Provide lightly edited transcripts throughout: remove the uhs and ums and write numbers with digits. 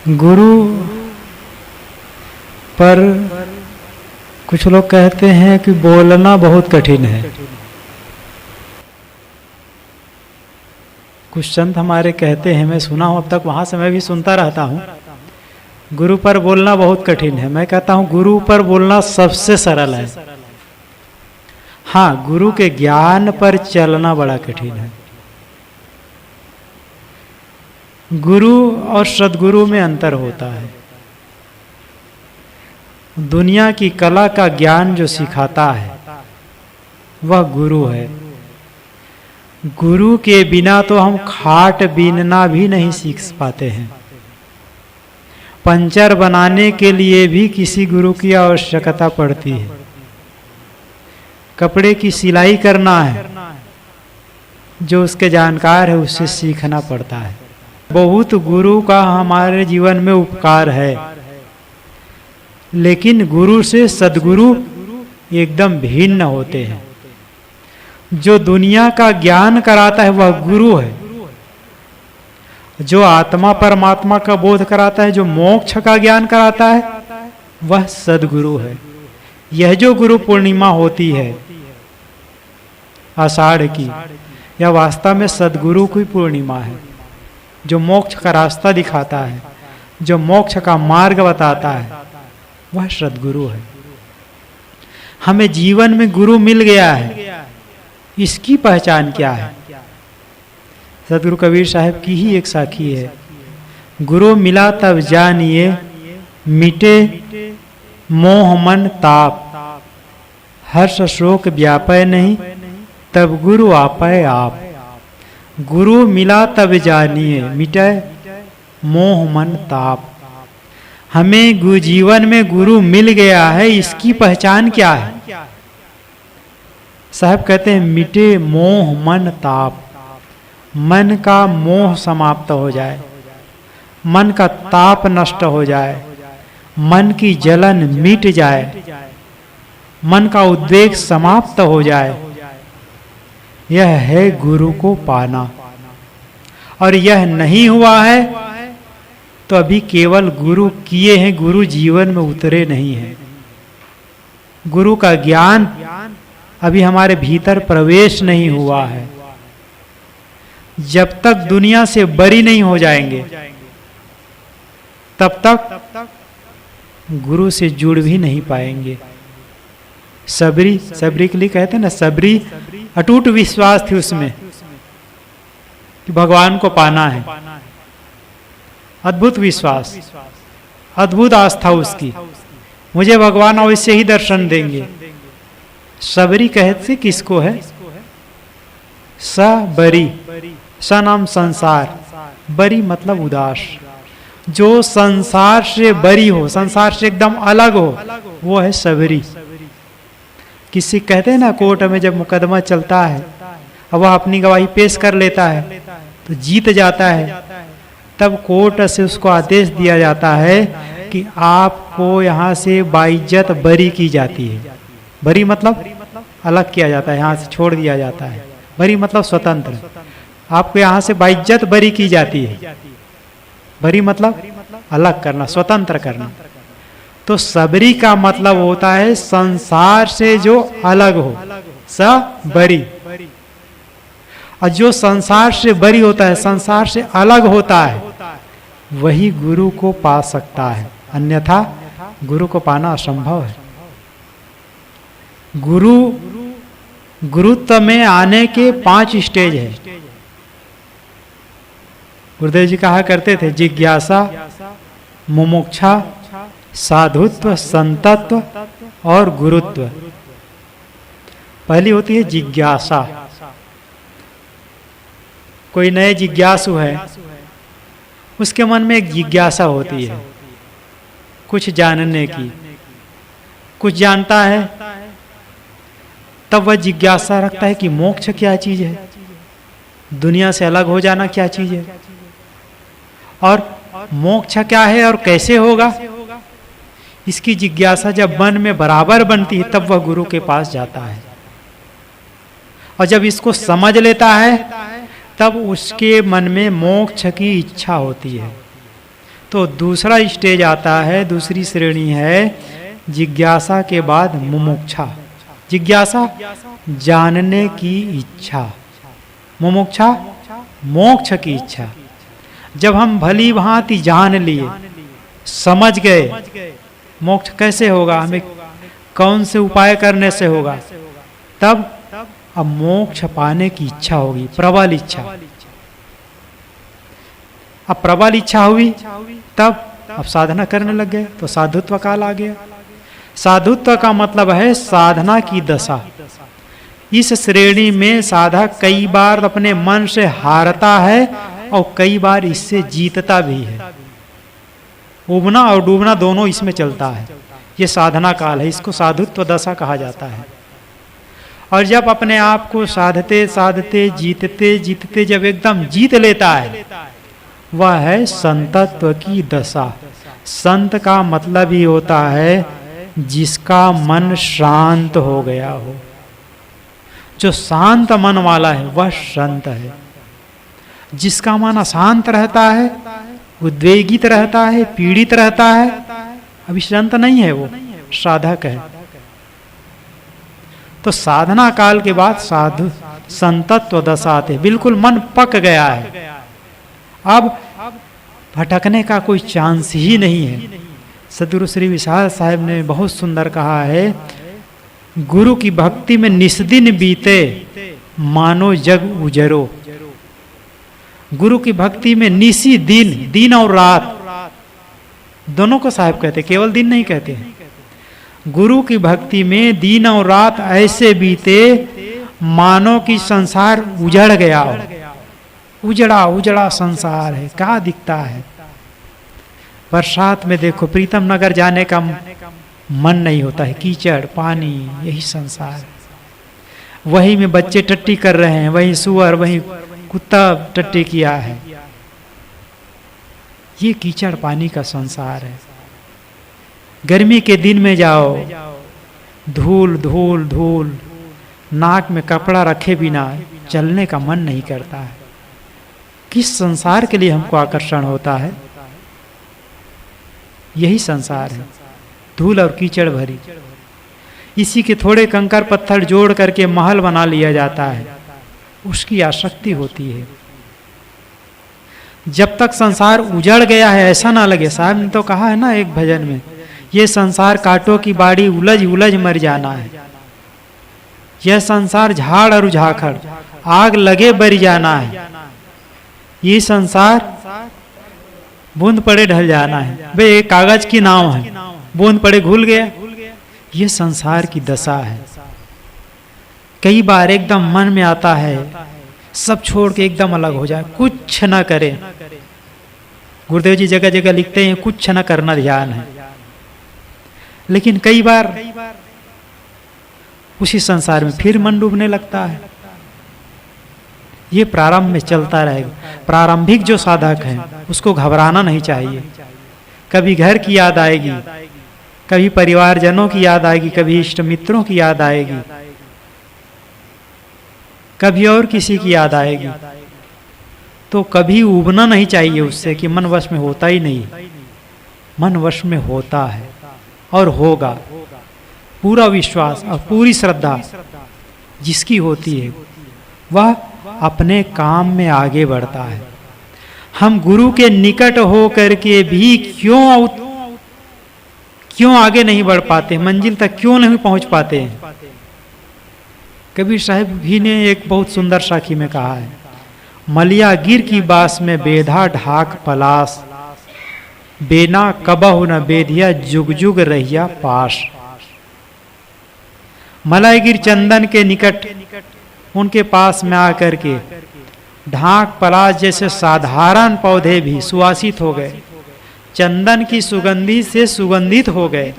गुरु पर कुछ लोग कहते हैं कि बोलना बहुत कठिन है। कुछ संत हमारे कहते हैं, मैं सुना हूं, अब तक वहां से मैं भी सुनता रहता हूं, गुरु पर बोलना बहुत कठिन है। मैं कहता हूं गुरु पर बोलना सबसे सरल है। हाँ, गुरु के ज्ञान पर चलना बड़ा कठिन है। गुरु और सद्गुरु में अंतर होता है। दुनिया की कला का ज्ञान जो सिखाता है वह गुरु है। गुरु के बिना तो हम खाट बीनना भी नहीं सीख पाते हैं। पंचर बनाने के लिए भी किसी गुरु की आवश्यकता पड़ती है। कपड़े की सिलाई करना है, जो उसके जानकार है उससे सीखना पड़ता है। बहुत गुरु का हमारे जीवन में उपकार है, लेकिन गुरु से सद्गुरु एकदम भिन्न होते हैं। जो दुनिया का ज्ञान कराता है वह गुरु है। जो आत्मा परमात्मा का बोध कराता है, जो मोक्ष का ज्ञान कराता है, वह सद्गुरु है। यह जो गुरु पूर्णिमा होती है आषाढ़ की, यह वास्तव में सद्गुरु की पूर्णिमा है। जो मोक्ष का रास्ता दिखाता है, जो मोक्ष का मार्ग बताता है, वह सद्गुरु है। हमें जीवन में गुरु मिल गया है, इसकी पहचान क्या है? सदगुरु कबीर साहब की ही एक साखी है, गुरु मिला तब जानिए मिटे मोह मन ताप, हर्ष शोक व्यापय नहीं तब गुरु आपय आप। गुरु मिला तब जानिए मिटे मोह मन ताप। हमें जीवन में गुरु मिल गया है, इसकी पहचान क्या है? साहब कहते हैं मिटे मोह मन ताप। मन का मोह समाप्त हो जाए, मन का ताप नष्ट हो जाए, मन की जलन मिट जाए, मन का उद्वेग समाप्त हो जाए, यह है गुरु को पाना। और यह नहीं हुआ है तो अभी केवल गुरु किए हैं, गुरु जीवन में उतरे नहीं हैं। गुरु का ज्ञान अभी हमारे भीतर प्रवेश नहीं हुआ है। जब तक दुनिया से बरी नहीं हो जाएंगे तब तक गुरु से जुड़ भी नहीं पाएंगे। सबरी के लिए कहते हैं ना, सबरी अटूट विश्वास थी उसमें कि भगवान को पाना है। अद्भुत विश्वास, अद्भुत आस्था उसकी, मुझे भगवान अवश्य ही दर्शन देंगे। सबरी कहते किसको है? सबरी, स नाम संसार, बरी मतलब उदास। जो संसार से बरी हो, संसार से एकदम अलग हो, वो है सबरी। किसी कहते हैं ना, कोर्ट में जब मुकदमा चलता है अब वह अपनी गवाही पेश कर लेता है तो जीत जाता है, तब कोर्ट से उसको आदेश दिया जाता है कि आपको यहाँ से बाइज्जत बरी की जाती है। बरी मतलब अलग किया जाता है, यहाँ से छोड़ दिया जाता है। बरी मतलब स्वतंत्र। आपको यहाँ से बाइज्जत बरी की जाती है। बरी मतलब अलग करना, स्वतंत्र करना। तो सबरी का मतलब होता है संसार से जो अलग हो, सबरी। और जो संसार से बरी होता है, संसार से अलग होता है, वही गुरु को पा सकता है, अन्यथा गुरु को पाना असंभव है। गुरुत्व में आने के 5 स्टेज है। गुरुदेव जी कहा करते थे, जिज्ञासा, मुमुक्षा, साधुत्व, संतत्व और गुरुत्व। पहली होती है जिज्ञासा। कोई नए जिज्ञासु है, उसके मन में एक जिज्ञासा होती है कुछ जानने की। कुछ जानता है तब वह जिज्ञासा रखता है कि मोक्ष क्या चीज है, दुनिया से अलग हो जाना क्या चीज है, और मोक्ष क्या है और कैसे होगा। इसकी जिज्ञासा जब मन में बराबर बनती है तब वह गुरु के पास जाता है। और जब इसको समझ लेता है तब उसके मन में मोक्ष की इच्छा होती है। तो दूसरा स्टेज आता है, दूसरी श्रेणी है जिज्ञासा के बाद मुमुक्षा। जिज्ञासा जानने की इच्छा, मुमुक्षा मोक्ष की इच्छा। जब हम भली भांति जान लिए, समझ गए मोक्ष कैसे होगा, हमें कौन से उपाय करने से होगा, तब अब मोक्ष पाने की इच्छा होगी, प्रबल इच्छा। अब प्रबल इच्छा हुई तब अब साधना करने लग गए, तो साधुत्व काल आ गया। साधुत्व का मतलब है साधना की दशा। इस श्रेणी में साधक कई बार अपने मन से हारता है और कई बार इससे जीतता भी है। उबना और डूबना दोनों इसमें चलता है। ये साधना काल है, इसको साधुत्व दशा कहा जाता है। और जब अपने आप को साधते साधते जीतते जीतते जब एकदम जीत लेता है, वह है संतत्व की दशा। संत का मतलब ही होता है जिसका मन शांत हो गया हो। जो शांत मन वाला है वह संत है। जिसका मन अशांत रहता है, उद्वेगित रहता है, पीड़ित रहता है, अभी संत नहीं है, वो साधक है। तो साधना काल के बाद साधु संतत्व दशा आते, बिल्कुल मन पक गया है, अब भटकने का कोई चांस ही नहीं है। सदगुरु श्री विशाल साहब ने बहुत सुंदर कहा है, गुरु की भक्ति में निस्दिन बीते मानो जग उजरो। गुरु की भक्ति में निसी दिन, दिन और रात दोनों को साहब कहते, केवल दिन नहीं कहते हैं। गुरु की भक्ति में दिन और रात ऐसे बीते मानो कि संसार उजड़ गया हो। उजड़ा उजड़ा संसार है, क्या दिखता है। बरसात में देखो प्रीतम नगर जाने का मन नहीं होता है, कीचड़ पानी, यही संसार है। वही में बच्चे टट्टी कर रहे हैं, वही सुअर, वही कुत्ता टट्टी किया है। ये कीचड़ पानी का संसार है। गर्मी के दिन में जाओ, धूल धूल धूल, नाक में कपड़ा रखे बिना चलने का मन नहीं करता है। किस संसार के लिए हमको आकर्षण होता है? यही संसार है, धूल और कीचड़ भरी। इसी के थोड़े कंकर पत्थर जोड़ करके महल बना लिया जाता है, उसकी आसक्ति होती है। जब तक संसार उजड़ गया है ऐसा ना लगे। साहब ने तो कहा है ना एक भजन में, ये संसार कांटों की बाड़ी, उलझ उलझ मर जाना है। यह संसार झाड़ और झाखड़, आग लगे बर जाना है। ये संसार बूंद पड़े ढल जाना है। वे एक कागज की नाव है, बूंद पड़े घुल गया। ये संसार की दशा है। कई बार एकदम मन में आता है सब छोड़ के एकदम अलग हो जाए, कुछ न करे। गुरुदेव जी जगह जगह लिखते हैं कुछ न करना ध्यान है। लेकिन कई बार उसी संसार में फिर मन डूबने लगता है। ये प्रारंभ में चलता रहेगा। प्रारंभिक जो साधक है उसको घबराना नहीं चाहिए। कभी घर की याद आएगी, कभी परिवारजनों की याद आएगी, कभी इष्ट मित्रों की याद आएगी, कभी और किसी की याद आएगी, तो कभी उबना नहीं चाहिए उससे कि मन वश में होता ही नहीं। मन वश में होता है और होगा। पूरा विश्वास और पूरी श्रद्धा जिसकी होती है वह अपने काम में आगे बढ़ता है। हम गुरु के निकट हो करके भी क्यों आगे नहीं बढ़ पाते, मंजिल तक क्यों नहीं पहुंच पाते हैं? कबीर साहब भी ने एक बहुत सुंदर साखी में कहा है, मलिया गिर की बास में बेधा ढाक पलास, बेना कबहु न बेधिया जुग जुग रहिया पास। मलाईगिर चंदन के निकट उनके पास में आकर के ढाक पलाश जैसे साधारण पौधे भी सुवासित हो गए, चंदन की सुगंधी से सुगंधित हो गए।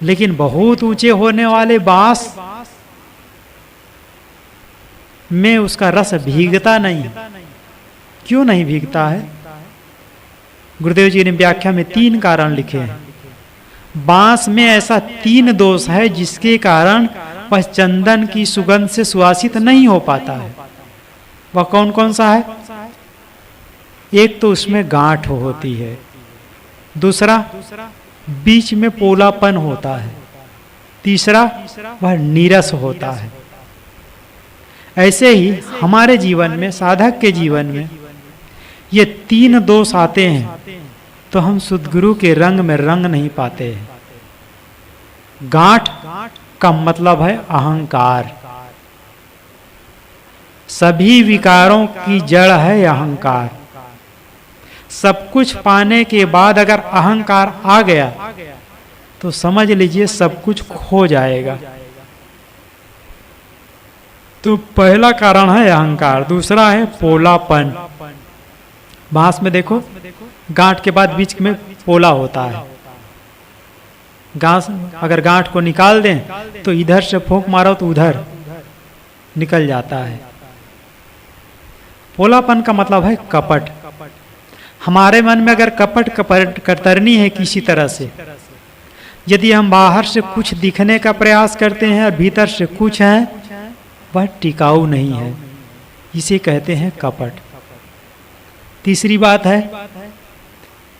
लेकिन बहुत ऊंचे होने वाले बांस में उसका रस भीगता नहीं। क्यों नहीं भीगता है? गुरुदेव जी ने व्याख्या में 3 कारण लिखे हैं। बांस में ऐसा 3 दोष है जिसके कारण वह चंदन की सुगंध से सुवासित नहीं हो पाता है। वह कौन कौन सा है? एक तो उसमें गांठ होती है, दूसरा बीच में पोलापन होता है, तीसरा वह नीरस होता है। ऐसे ही हमारे जीवन में, साधक के जीवन में ये 3 दोष आते हैं तो हम सद्गुरु के रंग में रंग नहीं पाते हैं। गांठ का मतलब है अहंकार। सभी विकारों की जड़ है अहंकार। सब कुछ पाने के बाद अगर अहंकार आ गया तो समझ लीजिए सब कुछ खो जाएगा। तो पहला कारण है अहंकार, दूसरा है पोलापन। बांस में देखो, गांठ के बाद बीच में पोला होता है। अगर गांठ को निकाल दें तो इधर से फूंक मारो तो उधर निकल जाता है। पोलापन का मतलब है कपट। हमारे मन में अगर कपट कतरनी है किसी तरह से, यदि हम बाहर से कुछ दिखने का प्रयास करते हैं और भीतर से कुछ है, वह टिकाऊ नहीं है, इसे कहते हैं कपट। तीसरी बात है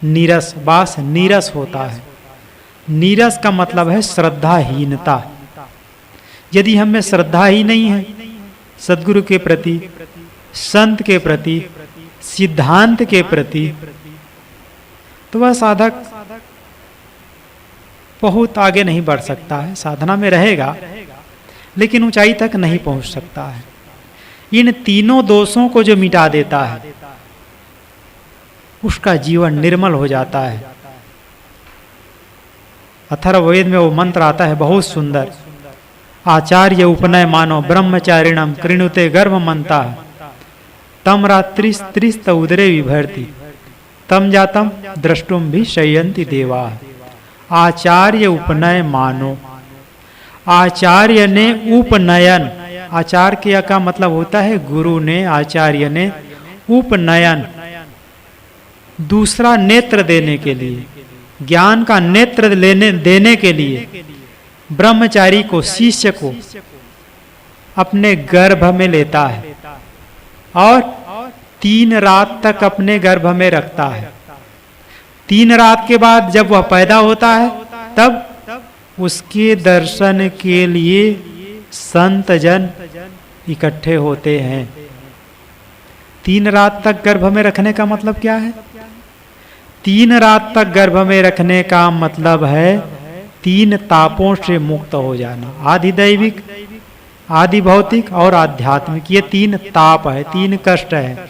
नीरस। बास नीरस होता है। नीरस का मतलब है श्रद्धाहीनता। यदि हम में श्रद्धा ही नहीं है सद्गुरु के प्रति, संत के प्रति, सिद्धांत के प्रति, तो वह साधक बहुत आगे नहीं बढ़ सकता है। साधना में रहेगा लेकिन ऊंचाई तक नहीं पहुंच सकता है। इन तीनों दोषों को जो मिटा देता है उसका जीवन निर्मल हो जाता है। अथर्ववेद में वो मंत्र आता है बहुत सुंदर, आचार्य उपनय मानो ब्रह्मचारिणम कृणुते गर्भमंता तम रात्रिस्त्रिस्त उदरे विभर्ति तम जातम द्रष्टुम भी शयंति देवा। आचार्य उपनय मानो। आचार्य ने उपनयन, आचार्य का मतलब होता है गुरु ने, आचार्य ने उपनयन, दूसरा नेत्र देने के लिए, ज्ञान का नेत्र देने के लिए ब्रह्मचारी को, शिष्य को अपने गर्भ में लेता है और 3 रात तक अपने गर्भ में रखता है। 3 रात के बाद जब वह पैदा होता है तब उसके दर्शन के लिए संत जन इकट्ठे होते हैं। 3 रात तक गर्भ में रखने का मतलब क्या है? 3 रात तक गर्भ में रखने का मतलब है 3 तापों से मुक्त हो जाना, आदि दैविक, आदि भौतिक और आध्यात्मिक। ये 3 ताप है, 3 कष्ट है,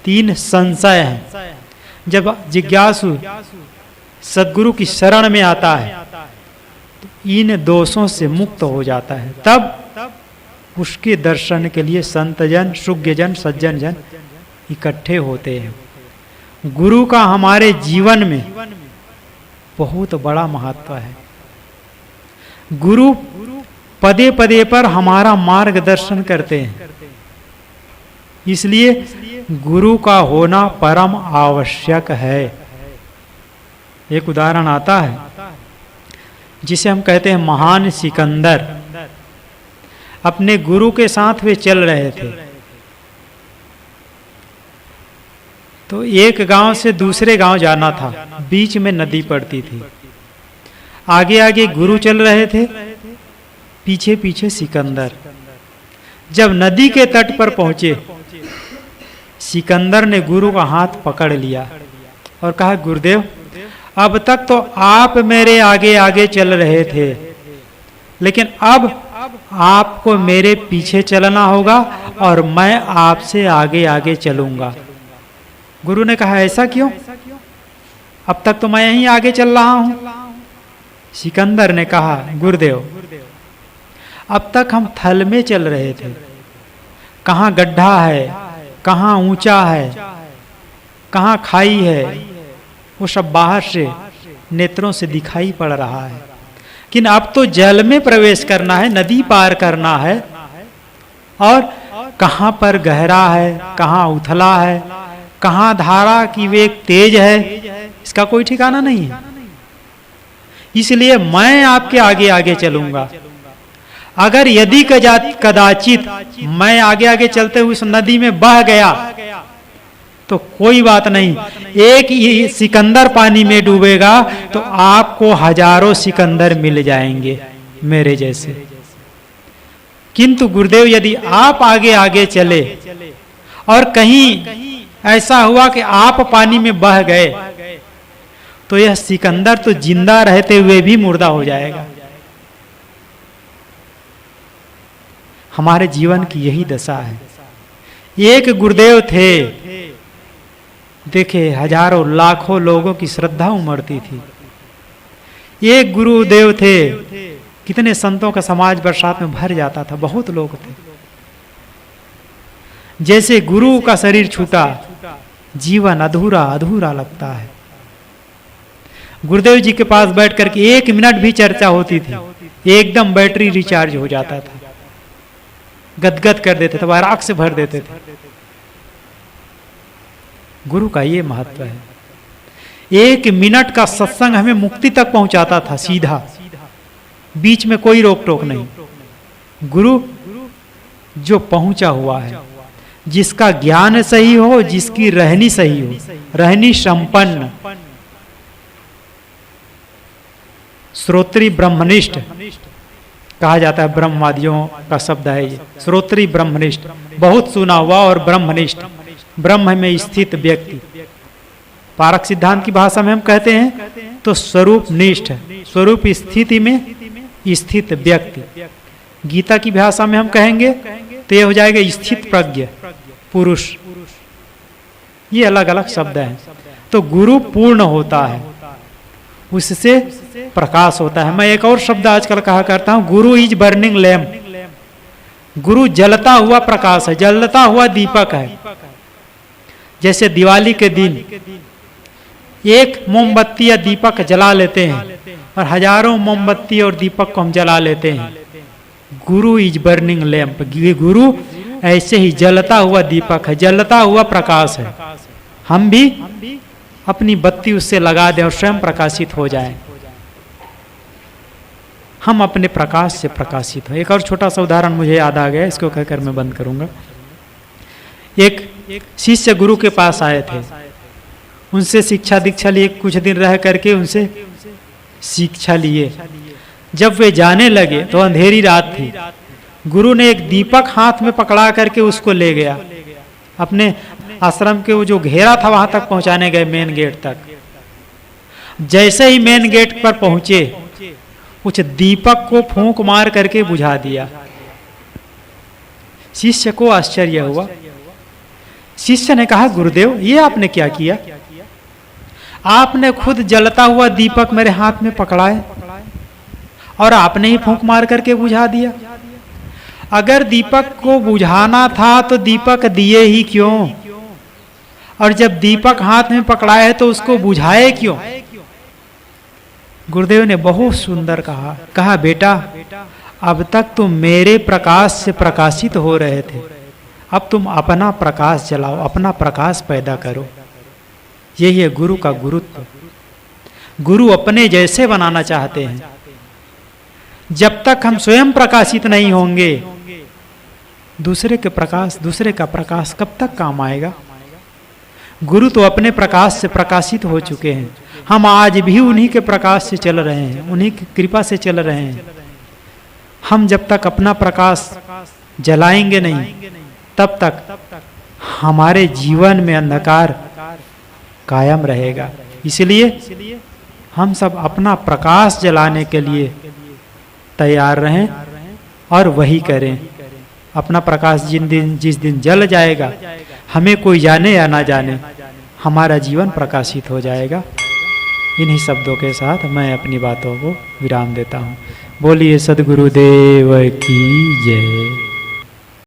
3 संशय है। जब जिज्ञासु सद्गुरु की शरण में आता है तो इन दोषों से मुक्त हो जाता है। तब उसके दर्शन के लिए संतजन, शुज्ञजन, सज्जन जन इकट्ठे होते हैं। गुरु का हमारे जीवन में बहुत बड़ा महत्व है। गुरु पदे पदे पर हमारा मार्गदर्शन करते हैं, इसलिए गुरु का होना परम आवश्यक है। एक उदाहरण आता है जिसे हम कहते हैं महान सिकंदर। अपने गुरु के साथ वे चल रहे थे तो एक गांव से दूसरे गांव जाना था, बीच में नदी पड़ती थी। आगे आगे गुरु चल रहे थे, पीछे पीछे सिकंदर। जब नदी के तट पर पहुंचे, सिकंदर ने गुरु का हाथ पकड़ लिया और कहा, गुरुदेव अब तक तो आप मेरे आगे आगे चल रहे थे, लेकिन अब आपको मेरे पीछे चलना होगा और मैं आपसे आगे आगे चलूंगा। गुरु ने कहा, ऐसा क्यों? अब तक तो मैं यहीं आगे चल रहा हूं। सिकंदर ने कहा, गुरुदेव अब तक हम थल में चल रहे थे, कहाँ गड्ढा है, कहाँ ऊंचा है, कहाँ खाई है, वो सब बाहर से नेत्रों से दिखाई पड़ रहा है। लेकिन अब तो जल में प्रवेश करना है, नदी पार करना है, और कहाँ पर गहरा है, कहाँ उथला है, कहाँ धारा की वेग तेज है, इसका कोई ठिकाना नहीं है। इसलिए मैं आपके आगे आगे चलूंगा। अगर यदि कदाचित मैं आगे आगे चलते हुए उस नदी में बह गया तो कोई बात नहीं, एक ही सिकंदर पानी में डूबेगा तो आपको हजारों सिकंदर मिल जाएंगे मेरे जैसे। किंतु गुरुदेव यदि आप आगे आगे चले और कहीं ऐसा हुआ कि आप पानी में बह गए तो यह सिकंदर तो जिंदा रहते हुए भी मुर्दा हो जाएगा। हमारे जीवन की यही दशा है। एक गुरुदेव थे, देखे हजारों लाखों लोगों की श्रद्धा उमड़ती थी। एक गुरुदेव थे, कितने संतों का समाज बरसात में भर जाता था, बहुत लोग थे। जैसे गुरु का शरीर छूटा जीवन अधूरा अधूरा लगता है। गुरुदेव जी के पास बैठ करके 1 मिनट भी चर्चा होती थी, एकदम बैटरी रिचार्ज हो जाता था, गदगद कर देते थे, वैराग से भर देते थे। गुरु का ये महत्व है। 1 मिनट का सत्संग हमें मुक्ति तक पहुंचाता था सीधा, बीच में कोई रोक टोक नहीं। गुरु जो पहुंचा हुआ है, जिसका ज्ञान सही हो, जिसकी रहनी सही हो, रहनी संपन्न, श्रोत्री ब्रह्मनिष्ठ कहा जाता है, ब्रह्मवादियों का शब्द है ये, श्रोत्री ब्रह्मनिष्ठ, बहुत सुना हुआ और ब्रह्मनिष्ठ, ब्रह्म में स्थित व्यक्ति। पारक सिद्धांत की भाषा में हम कहते हैं तो स्वरूप निष्ठ, स्वरूप स्थिति में स्थित व्यक्ति। गीता की भाषा में हम कहेंगे तो यह हो जाएगा स्थित प्रज्ञ पुरुष। ये अलग अलग शब्द हैं। तो गुरु पूर्ण होता है, उससे प्रकाश होता है। मैं एक और शब्द आजकल कहा करता हूं, गुरु इज बर्निंग लैम्प। गुरु जलता हुआ प्रकाश है, जलता हुआ दीपक है। जैसे दिवाली के दिन एक मोमबत्ती या दीपक जला लेते हैं और हजारों मोमबत्ती और दीपक को हम जला लेते हैं। गुरु इज बर्निंग लैम्प, गुरु ऐसे ही जलता हुआ दीपक है, जलता हुआ प्रकाश है। हम भी अपनी बत्ती उससे लगा दें और स्वयं प्रकाशित हो जाएं। हम अपने प्रकाश से प्रकाशित हो। एक और छोटा सा उदाहरण मुझे याद आ गया, इसको कहकर मैं बंद करूंगा। एक शिष्य गुरु के पास आए थे, उनसे शिक्षा दीक्षा लिए, कुछ दिन रह करके उनसे शिक्षा लिए। जब वे जाने लगे तो अंधेरी रात थी। गुरु ने एक दीपक हाथ में पकड़ा करके उसको ले गया, अपने आश्रम के वो जो घेरा था वहां तक पहुंचाने गए, मेन गेट तक। जैसे ही मेन गेट पर पहुंचे, उस दीपक को फूंक मार करके बुझा दिया। शिष्य को आश्चर्य हुआ। शिष्य ने कहा, गुरुदेव ये आपने क्या किया? आपने खुद जलता हुआ दीपक मेरे हाथ में पकड़ाए और आपने ही फूंक मार करके बुझा दिया। अगर दीपक को बुझाना था तो दीपक दिए ही क्यों? और जब दीपक हाथ में पकड़ाए है तो उसको बुझाए क्यों? गुरुदेव ने बहुत सुंदर कहा, बेटा अब तक तुम मेरे प्रकाश से प्रकाशित हो रहे थे, अब तुम अपना प्रकाश जलाओ, अपना प्रकाश पैदा करो। यही है गुरु का गुरुत्व। गुरु अपने जैसे बनाना चाहते हैं। जब तक हम स्वयं प्रकाशित नहीं होंगे, दूसरे का प्रकाश कब तक काम आएगा? गुरु तो अपने प्रकाश से प्रकाशित हो चुके हैं। हम आज भी उन्हीं के प्रकाश से चल रहे हैं, उन्हीं की कृपा से चल रहे हैं। हम जब तक अपना प्रकाश जलाएंगे नहीं, तब तक हमारे जीवन में अंधकार कायम रहेगा। इसलिए हम सब अपना प्रकाश जलाने के लिए तैयार रहें और वही करें। अपना प्रकाश जिस दिन जल जाएगा, हमें कोई जाने या ना जाने, हमारा जीवन प्रकाशित हो जाएगा। इन्हीं शब्दों के साथ मैं अपनी बातों को विराम देता हूँ। बोलिए सद्गुरुदेव की जय।